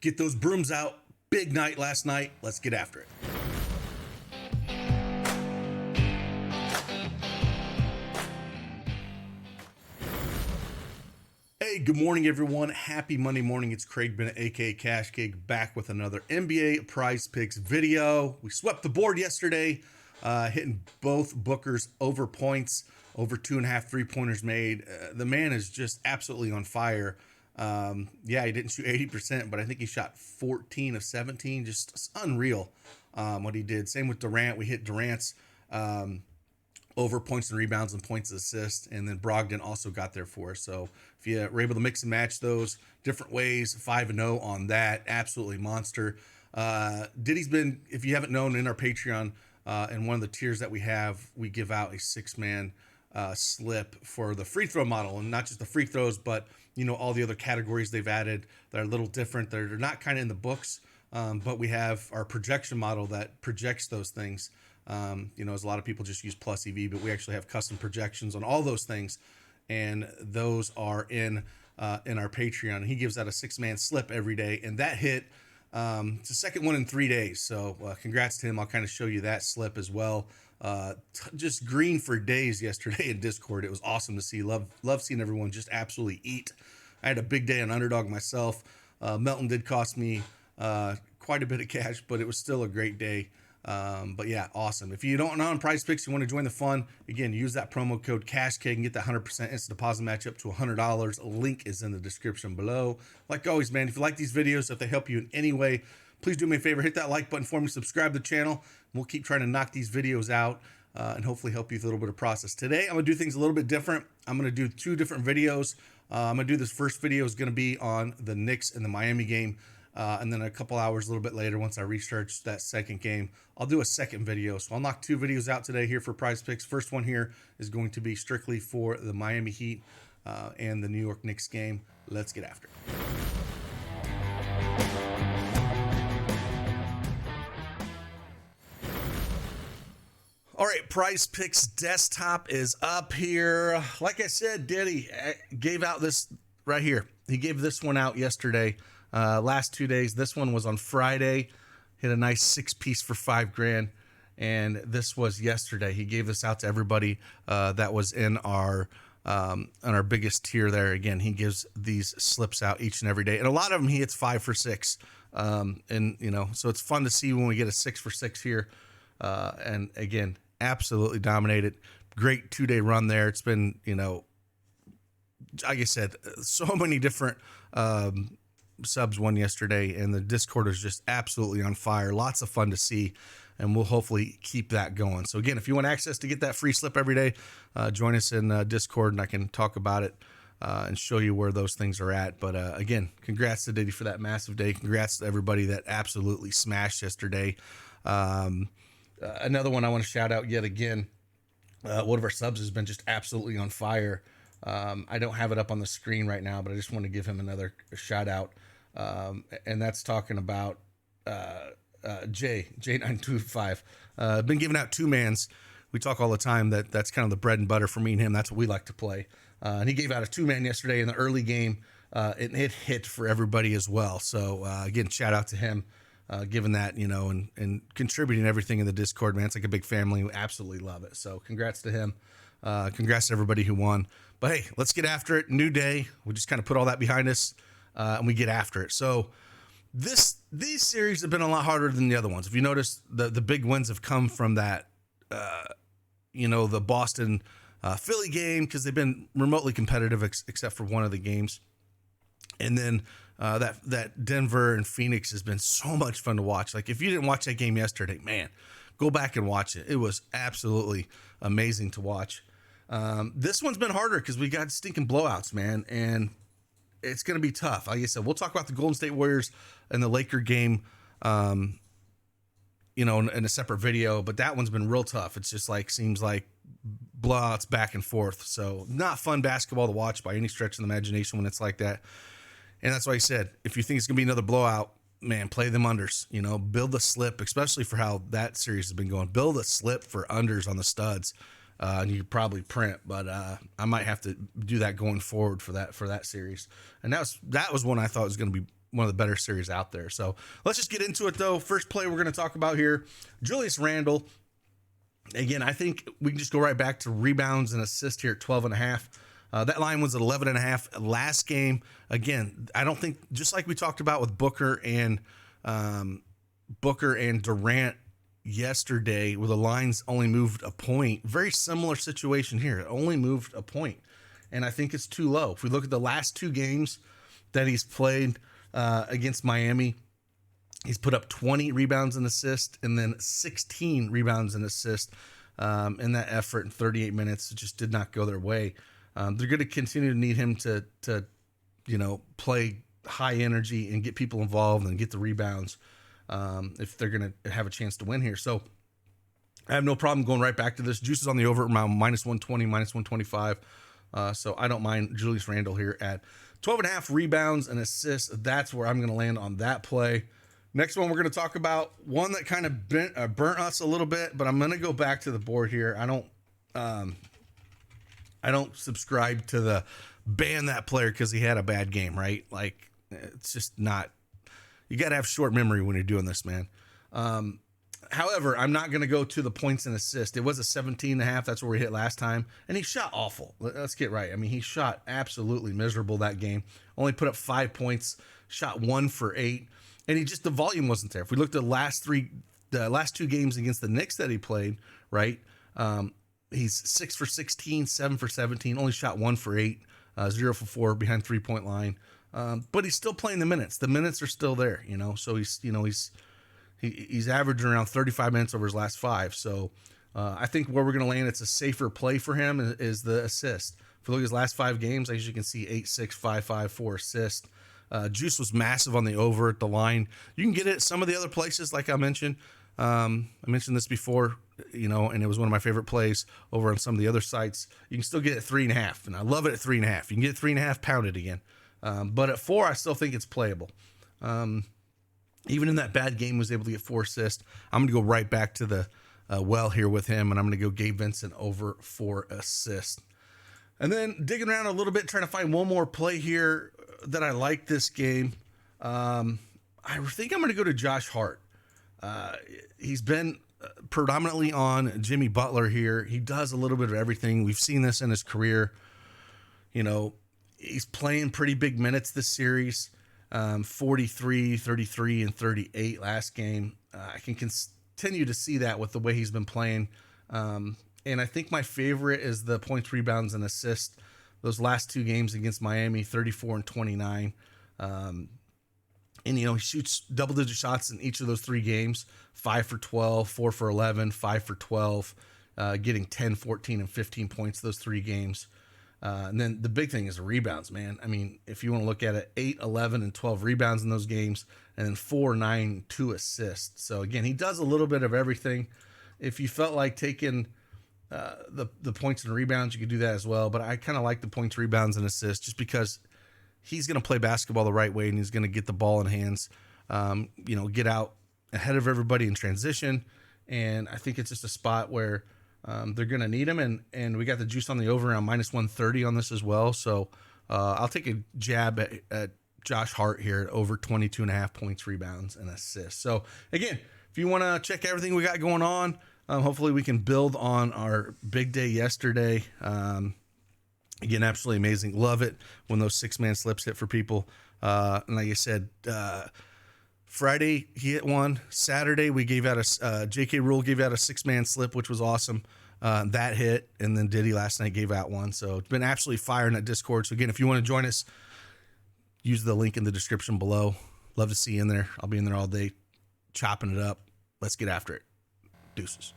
Get those brooms out. Big night last night. Let's get after it. Hey, good morning, everyone. Happy Monday morning. It's Craig Bennett, aka Cash Cake, back with another NBA Prize Picks video. We swept the board yesterday, hitting both bookers over points, over 2.5 3-pointers made. The man is just absolutely on fire. Yeah, he didn't shoot 80%, but I think he shot 14 of 17. Just unreal what he did. Same with Durant. We hit Durant's over points and rebounds and points and assists, and then Brogdon also got there for us. So if you were able to mix and match those different ways, 5-0 on that, absolutely monster. Diddy's been, if you haven't known, in our Patreon, in one of the tiers that we have, we give out a 6-man slip for the free throw model, and not just the free throws, but all the other categories they've added that are a little different. They're not kind of in the books, but we have our projection model that projects those things. As a lot of people just use plus EV, but we actually have custom projections on all those things, and those are in our Patreon. And he gives out a 6-man slip every day, and that hit. It's the second one in 3 days, so congrats to him. I'll kind of show you that slip as well. Just green for days yesterday in Discord. It was awesome to see. Love seeing everyone just absolutely eat. I had a big day on Underdog myself. Melton did cost me quite a bit of cash, but it was still a great day. But yeah, awesome. If you don't know on PrizePicks, you want to join the fun, again, use that promo code CashCake and get that 100% instant deposit match up to $100. A link is in the description below. Like always, man, if you like these videos, if they help you in any way, please do me a favor, hit that like button for me, subscribe to the channel. We'll keep trying to knock these videos out and hopefully help you with a little bit of process. Today, I'm going to do things a little bit different. I'm going to do 2 different videos. I'm going to do this first video is going to be on the Knicks and the Miami game. And then a couple hours, a little bit later, once I research that second game, I'll do a second video. So I'll knock 2 videos out today here for PrizePicks. First one here is going to be strictly for the Miami Heat and the New York Knicks game. Let's get after it. All right, PrizePicks desktop is up here. Like I said, Diddy gave out this right here. He gave this one out yesterday. Last 2 days. This one was on Friday. Hit a nice 6-piece for $5,000, and this was yesterday. He gave this out to everybody that was in our on our biggest tier there. Again, he gives these slips out each and every day, and a lot of them he hits 5 for 6. So it's fun to see when we get a 6 for 6 here. And again, absolutely dominated. Great 2-day run there. It's been like I said, so many different subs won yesterday, and the Discord is just absolutely on fire. Lots of fun to see, and we'll hopefully keep that going. So again, if you want access to get that free slip every day, join us in Discord, and I can talk about it and show you where those things are at. But again, congrats to Diddy for that massive day. Congrats to everybody that absolutely smashed yesterday. Another one I want to shout out yet again. One of our subs has been just absolutely on fire. I don't have it up on the screen right now, but I just want to give him another shout out. And that's talking about J925. Been giving out 2-mans. We talk all the time that's kind of the bread and butter for me and him. That's what we like to play. And he gave out a 2-man yesterday in the early game. And it hit for everybody as well. So again, shout out to him, giving that, and contributing everything in the Discord, man. It's like a big family. We absolutely love it. So congrats to him. Congrats to everybody who won. But hey, let's get after it. New day. We just kind of put all that behind us, and we get after it. So these series have been a lot harder than the other ones. If you notice, the big wins have come from that, the Boston Philly game, because they've been remotely competitive except for one of the games. And then that Denver and Phoenix has been so much fun to watch. Like, if you didn't watch that game yesterday, man, go back and watch it. It was absolutely amazing to watch. This one's been harder because we got stinking blowouts, man, and it's going to be tough. Like I said, we'll talk about the Golden State Warriors and the Laker game, in a separate video, but that one's been real tough. It's just seems like blowouts back and forth. So not fun basketball to watch by any stretch of the imagination when it's like that. And that's why I said, if you think it's going to be another blowout, man, play them unders, build a slip, especially for how that series has been going. Build a slip for unders on the studs. And you could probably print, but I might have to do that going forward for that series. And that was one I thought was going to be one of the better series out there. So let's just get into it though. First play we're going to talk about here, Julius Randle. Again, I think we can just go right back to rebounds and assists here at 12.5. That line was at 11.5 last game. Again, I don't think, just like we talked about with Booker and Durant yesterday, where the lines only moved a point. Very similar situation here. It only moved a point, and I think it's too low. If we look at the last 2 games that he's played against Miami, he's put up 20 rebounds and assists, and then 16 rebounds and assists in that effort in 38 minutes. It just did not go their way. They're going to continue to need him to play high energy and get people involved and get the rebounds if they're going to have a chance to win here. So I have no problem going right back to this. Juice is on the over around -120, -125. So I don't mind Julius Randle here at 12.5 rebounds and assists. That's where I'm going to land on that play. Next one we're going to talk about, one that kind of burnt us a little bit, but I'm going to go back to the board here. I don't subscribe to the ban that player because he had a bad game, right? Like, it's just not, you got to have short memory when you're doing this, man. However, I'm not going to go to the points and assists. It was a 17.5. That's where we hit last time. And he shot awful. Let's get right. I mean, he shot absolutely miserable that game. Only put up 5 points, shot 1 for 8. And the volume wasn't there. If we looked at the last 2 games against the Knicks that he played, right? He's 6 for 16, 7 for 17, only shot 1 for 8, 0 for 4 behind 3-point line. But he's still playing the minutes. The minutes are still there, So he's averaging around 35 minutes over his last 5. So I think where we're going to land, it's a safer play for him is the assist. If we look at his last 5 games, as you can see, 8, 6, 5, 5, 4 assists. Juice was massive on the over at the line. You can get it at some of the other places, like I mentioned. I mentioned this before, and it was one of my favorite plays over on some of the other sites. You can still get it at 3.5, and I love it at 3.5. You can get it 3.5, pound it again. But at 4, I still think it's playable. Even in that bad game, was able to get 4 assists. I'm going to go right back to the well here with him, and I'm going to go Gabe Vincent over 4 assists. And then digging around a little bit, trying to find one more play here that I like this game. I think I'm going to go to Josh Hart. He's been predominantly on Jimmy Butler here. He does a little bit of everything. We've seen this in his career. He's playing pretty big minutes this series. 43, 33, and 38 last game. I can continue to see that with the way he's been playing. And I think my favorite is the points, rebounds, and assists. Those last 2 games against Miami, 34 and 29. And, he shoots double-digit shots in each of those 3 games, 5 for 12, 4 for 11, 5 for 12, getting 10, 14, and 15 points those 3 games. And then the big thing is the rebounds, man. I mean, if you want to look at it, 8, 11, and 12 rebounds in those games, and then 4, 9, 2 assists. So, again, he does a little bit of everything. If you felt like taking the points and rebounds, you could do that as well. But I kind of like the points, rebounds, and assists just because he's going to play basketball the right way, and he's going to get the ball in hands, get out ahead of everybody in transition. And I think it's just a spot where they're going to need him. And we got the juice on the over around -130 on this as well. So I'll take a jab at Josh Hart here at over 22.5 points, rebounds, and assists. So, again, if you want to check everything we got going on, hopefully we can build on our big day yesterday. Again, absolutely amazing. Love it when those 6-man slips hit for people. And like I said, Friday he hit one. Saturday we gave out a J.K. Rule gave out a 6-man slip, which was awesome. That hit, and then Diddy last night gave out one. So it's been absolutely fire in that Discord. So again, if you want to join us, use the link in the description below. Love to see you in there. I'll be in there all day chopping it up. Let's get after it. Deuces.